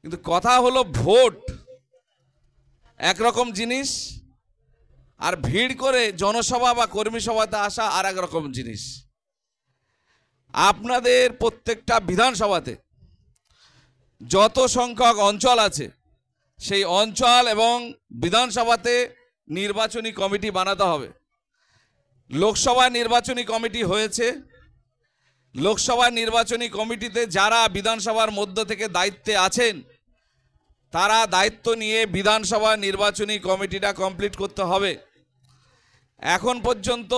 কিন্তু কথা হলো ভোট একরকম জিনিস, আর ভিড় করে জনসভা বা কর্মী সভাতে আসা আর এক রকম জিনিস। আপনাদের প্রত্যেকটা বিধানসভাতে যত সংখ্যক অঞ্চল আছে সেই অঞ্চল এবং বিধানসভাতে নির্বাচনী কমিটি বানাতে হবে। লোকসভা নির্বাচনী কমিটি হয়েছে, লোকসভা নির্বাচনী কমিটিতে যারা বিধানসভার মধ্য থেকে দায়িত্বে আছেন তারা দায়িত্ব নিয়ে বিধানসভা নির্বাচনী কমিটিটা কমপ্লিট করতে হবে। এখন পর্যন্ত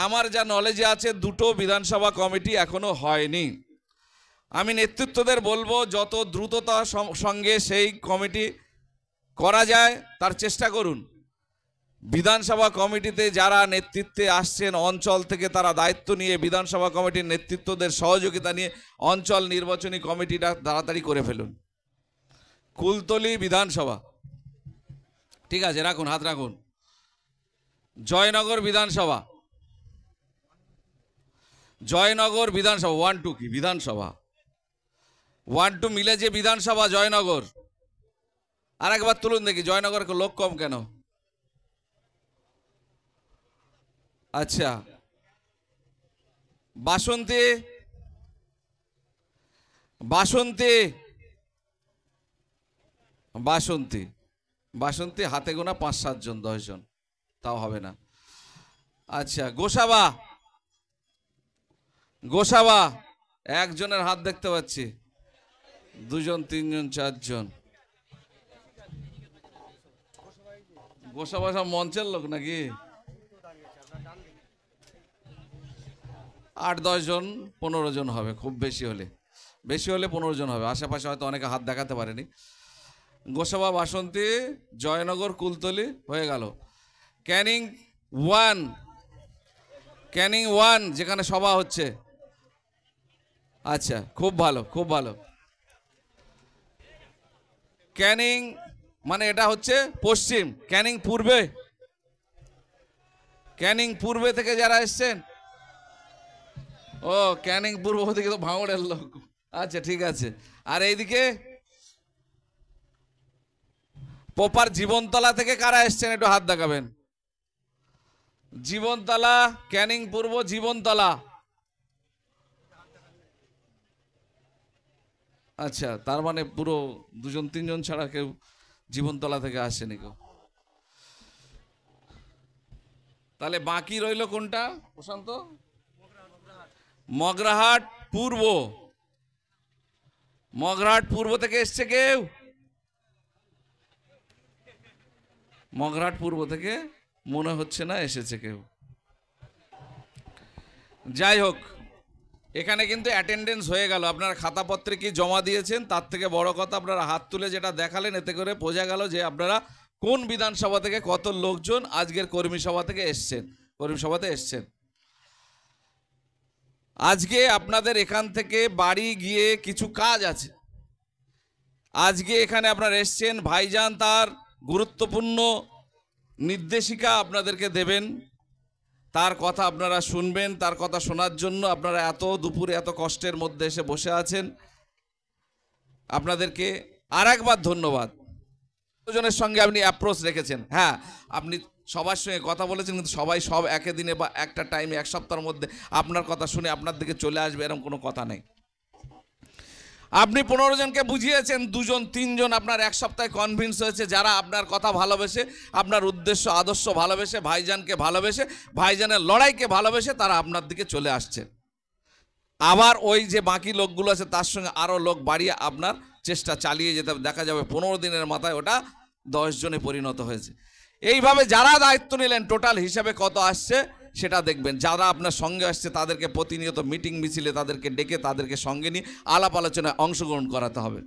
আমার যা নলেজে আছে দুটো বিধানসভা কমিটি এখনো হয়নি। আমি নেতৃত্বদের বলবো যত দ্রুততার সঙ্গে সেই কমিটি করা যায় তার চেষ্টা করুন। বিধানসভা কমিটিতে যারা নেতৃত্বে আসছেন অঞ্চল থেকে তারা দায়িত্ব নিয়ে বিধানসভা কমিটির নেতৃত্বদের সহযোগিতা নিয়ে অঞ্চল নির্বাচনী কমিটিটা তাড়াতাড়ি করে ফেলুন। কুলতলি বিধানসভা, ঠিক আছে, রাখুন, হাত রাখুন। জয়নগর বিধানসভা, জয়নগর বিধানসভা 1-2 কি বিধানসভা 1-2 মিলে যে বিধানসভা জয়নগর, আর একবার তুলুন দেখি জয়নগর লোক কম কেন? আচ্ছা, বাসন্তী, বাসন্তী, বাসন্তী, বাসন্তী হাতে গোনা 5-7 জন 10 জন, তাও হবে না। আচ্ছা, গোসাবা, গোসাবা একজনের হাত দেখতে পাচ্ছি, 2 জন 3 জন 4 জন। গোসাবা সব মঞ্চের লোক নাকি? 8-10 জন 15 জন হবে, খুব বেশি হলে 15 জন হবে। আশেপাশে হয়তো অনেকে হাত দেখাতে পারেনি। গোসাবা, বাসন্তী, জয়নগর, কুলতলি হয়ে গেল। ক্যানিং 1, ক্যানিং 1 যেখানে সভা হচ্ছে। আচ্ছা, খুব ভালো, খুব ভালো। ক্যানিং মানে এটা হচ্ছে পশ্চিম, ক্যানিং পূর্বে, ক্যানিং পূর্বে থেকে যারা এসছেন, ও ক্যানিং পূর্ব থেকে তো ভাঙড়ের লোক। আচ্ছা, ঠিক আছে। আর এইদিকে প্রপার জীবনতলা থেকে কারা এসছেন একটু হাত দেখাবেন। জীবনতলা, ক্যানিং পূর্ব, জীবনতলা। আচ্ছা, তার মানে পুরো 2 জন 3 জন ছাড়া কেউ জীবনতলা থেকে আসেনি কেউ। তাহলে বাকি রইল কোনটা প্রশান্ত? মগরাহাট পূর্ব, মগরাহাট পূর্ব থেকে এসছে কেউ? মগরাহাট পূর্ব থেকে মনে হচ্ছে না এসেছে কেউ। যাই হোক, এখানে কিন্তু অ্যাটেন্ডেন্স হয়ে গেল। আপনারা খাতাপত্রে কি জমা দিয়েছেন তার থেকে বড় কথা আপনারা হাত তুলে যেটা দেখালেন, এতে করে বোঝা গেল যে আপনারা কোন বিধানসভা থেকে কত লোকজন আজকের কর্মী সভা থেকে এসছেন, কর্মী সভাতে এসছেন। আজকে আপনাদের এখান থেকে বাড়ি গিয়ে কিছু কাজ আছে। আজকে এখানে আপনারা এসছেন, ভাইজান তার গুরুত্বপূর্ণ নির্দেশিকা আপনাদেরকে দেবেন, তার কথা আপনারা শুনবেন। তার কথা শোনার জন্য আপনারা এত দুপুরে এত কষ্টের মধ্যে এসে বসে আছেন। আপনাদেরকে আর একবার ধন্যবাদ। দুজনের সঙ্গে আপনি অ্যাপ্রোচ রেখেছেন। হ্যাঁ, আপনি সবার সঙ্গে কথা বলেছেন, কিন্তু সবাই সব একই দিনে বা একটা টাইমে 1 সপ্তাহের মধ্যে আপনার কথা শুনে আপনার দিকে চলে আসবে এরকম কোনো কথা নেই। আপনি 15 জনকে বুঝিয়েছেন, 2 জন 3 জন আপনার 1 সপ্তাহে কনভিন্স হয়েছে, যারা আপনার কথা ভালোবেসে, আপনার উদ্দেশ্য আদর্শ ভালোবেসে, ভাইজানকে ভালোবেসে, ভাইজানের লড়াইকে ভালোবেসে তারা আপনার দিকে চলে আসছে। আবার ওই যে বাকি লোকগুলো আছে তার সঙ্গে আরও লোক বাড়িয়ে আপনার চেষ্টা চালিয়ে যেতে দেখা যাবে 15 দিনের মাথায় ওটা 10 জনে পরিণত হয়েছে। এইভাবে যারা দায়িত্ব নিলেন টোটাল হিসাবে কত আসছে সেটা দেখবেন। যারা আপনার সঙ্গে আসছে তাদেরকে প্রতিনিয়ত মিটিং মিছিলে তাদেরকে ডেকে তাদেরকে সঙ্গে নিয়ে আলাপ আলোচনায় অংশগ্রহণ করাতে হবে।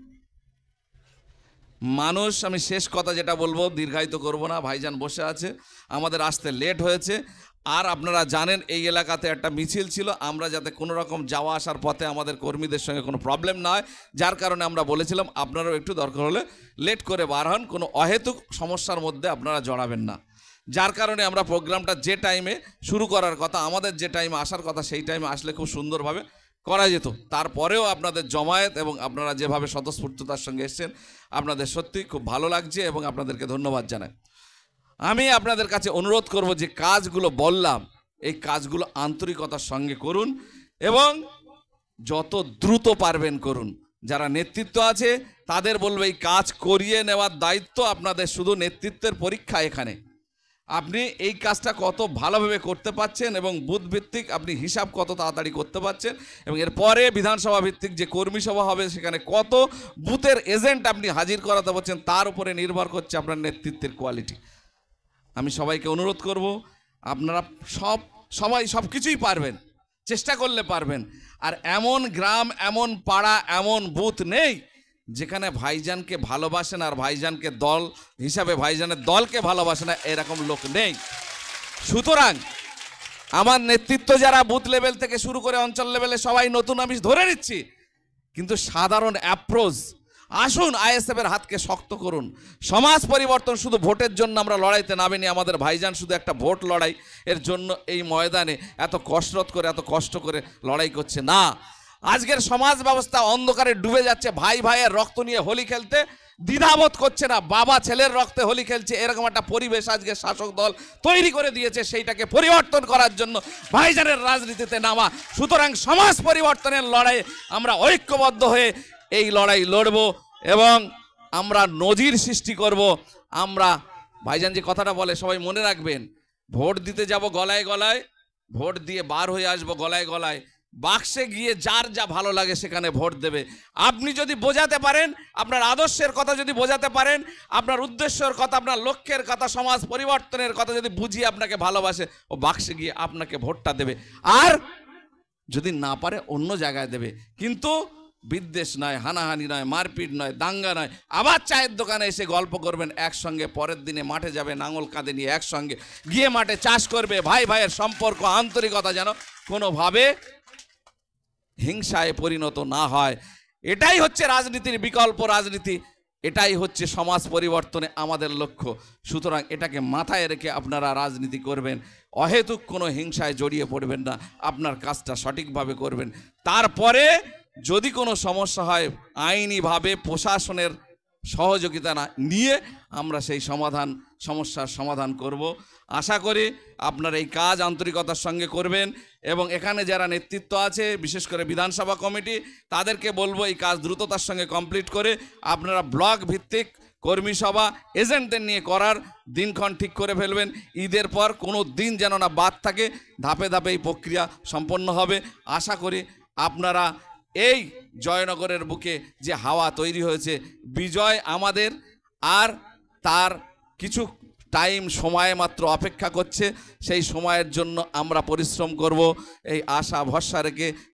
মানুষ, আমি শেষ কথা যেটা বলবো, দীর্ঘায়িত করব না, ভাইজান বসে আছে, আমাদের আসতে লেট হয়েছে। আর আপনারা জানেন এই এলাকাতে একটা মিছিল ছিল, আমরা যাতে কোনো রকম যাওয়া আসার পথে আমাদের কর্মীদের সঙ্গে কোনো প্রবলেম না হয়, যার কারণে আমরা বলেছিলাম আপনারাও একটু দরকার হলে লেট করে বার হন, কোনো অহেতুক সমস্যার মধ্যে আপনারা জড়াবেন না। যার কারণে আমরা প্রোগ্রামটা যে টাইমে শুরু করার কথা, আমাদের যে টাইমে আসার কথা সেই টাইমে আসলে খুব সুন্দরভাবে করা যেত। তারপরেও আপনাদের জমায়েত এবং আপনারা যেভাবে স্বতঃস্ফূর্ততার সঙ্গে এসেছেন, আপনাদের সত্যি খুব ভালো লাগছে এবং আপনাদেরকে ধন্যবাদ জানাই। আমি আপনাদের কাছে অনুরোধ করব যে কাজগুলো বললাম, এই কাজগুলো আন্তরিকতার সঙ্গে করুন এবং যত দ্রুত পারবেন করুন। যারা নেতৃত্ব আছে তাদের বলবো এই কাজ করিয়ে নেওয়ার দায়িত্ব আপনাদের, শুধু নেতৃত্বের পরীক্ষা এখানে। আপনি এই কাজটা কত ভালোভাবে করতে পারছেন এবং বুথ ভিত্তিক আপনি হিসাব কত তাড়াতাড়ি করতে পারছেন, এবং এরপরে বিধানসভা ভিত্তিক যে কর্মী সভা হবে সেখানে কত বুথের এজেন্ট আপনি হাজির করাতে পারছেন, তার উপরে নির্ভর করছে আপনার নেতৃত্বের কোয়ালিটি। আমি সবাইকে অনুরোধ করব, আপনারা সব কিছুই পারবেন, চেষ্টা করলে পারবেন। আর এমন গ্রাম, এমন পাড়া, এমন বুথ নেই যেখানে ভাইজানকে ভালোবাসেন আর ভাইজানকে দল হিসাবে ভাইজানের দলকে ভালোবাসে না, এরকম লোক নেই। সুতরাং আমার নেতৃত্ব যারা বুথ লেভেল থেকে শুরু করে অঞ্চল লেভেলে সবাই নতুন, আমি ধরে নিচ্ছি, কিন্তু সাধারণ অ্যাপ্রোচ আসুন, আইএসএফ এর হাতকে শক্ত করুন। সমাজ পরিবর্তন শুধু ভোটের জন্য আমরা লড়াইতে নামিনি। আমাদের ভাইজান শুধু একটা ভোট লড়াই এর জন্য এই ময়দানে এত কসরত করে, এত কষ্ট করে লড়াই করছে না। আজকের সমাজ ব্যবস্থা অন্ধকারে ডুবে যাচ্ছে। ভাই ভাইয়ের রক্ত নিয়ে হোলি খেলতে দ্বিধাবোধ করছে না, বাবা ছেলের রক্তে হোলি খেলছে, এরকম একটা পরিবেশ আজকে শাসক দল তৈরি করে দিয়েছে। সেইটাকে পরিবর্তন করার জন্য ভাইজানের রাজনীতিতে নামা। সুতরাং সমাজ পরিবর্তনের লড়াই আমরা ঐক্যবদ্ধ হয়ে এই লড়াই লড়ব এবং আমরা নজির সৃষ্টি করব। আমরা ভাইজান যে কথাটা বলে সবাই মনে রাখবেন, ভোট দিতে যাব গলায় গলায়, ভোট দিয়ে বার হয়ে আসবো গলায় গলায়, বাক্সে গিয়ে যার যা ভালো লাগে সেখানে ভোট দেবে। আপনি যদি বোঝাতে পারেন, আপনার আদর্শের কথা যদি বোঝাতে পারেন, আপনার উদ্দেশ্যের কথা, আপনার লক্ষ্যের কথা, সমাজ পরিবর্তনের কথা যদি বুঝিয়ে আপনাকে ভালোবাসে, ও বাক্সে গিয়ে আপনাকে ভোটটা দেবে। আর যদি না পারে অন্য জায়গায় দেবে, কিন্তু বিদ্বেষ নয়, হানাহানি নয়, মারপিট নয়, দাঙ্গা নয়। আবার চায়ের দোকানে এসে গল্প করবেন একসঙ্গে, পরের দিনে মাঠে যাবে নাঙল কাঁধে নিয়ে, একসঙ্গে গিয়ে মাঠে চাষ করবে। ভাই ভাইয়ের সম্পর্ক, আন্তরিকতা যেন কোনোভাবে হিংসায় পরিণত না হয়। এটাই হচ্ছে রাজনীতির বিকল্প রাজনীতি, এটাই হচ্ছে সমাজ পরিবর্তনে আমাদের লক্ষ্য। সুতরাং এটাকে মাথায় রেখে আপনারা রাজনীতি করবেন, অহেতুক কোনো হিংসায় জড়িয়ে পড়বেন না, আপনার কাজটা সঠিকভাবে করবেন। তারপরে যদি কোনো সমস্যা হয়, আইনিভাবে প্রশাসনের সহযোগিতা নিয়ে আমরা সেই সমস্যার সমাধান করব। আশা করি আপনারা এই কাজ আন্তরিকতার সঙ্গে করবেন এবং এখানে যারা নেতৃত্ব আছে, বিশেষ করে বিধানসভা কমিটি, তাদেরকে বলবো এই কাজ দ্রুততার সঙ্গে কমপ্লিট করে আপনারা ব্লক ভিত্তিক কর্মী সভা এজেন্টদের নিয়ে করার দিনক্ষণ ঠিক করে ফেলবেন। ঈদের পর কোনো দিন যেন না বাদ থাকে, ধাপে ধাপে এই প্রক্রিয়া সম্পন্ন হবে। আশা করি আপনারা এই জয়নগরের বুকে যে হাওয়া তৈরি হয়েছে, বিজয় আমাদের, আর তার কিছু টাইম সময় মাত্র অপেক্ষা করছে। সেই সময়ের জন্য আমরা পরিশ্রম করব, এই আশা ভরসা রেখে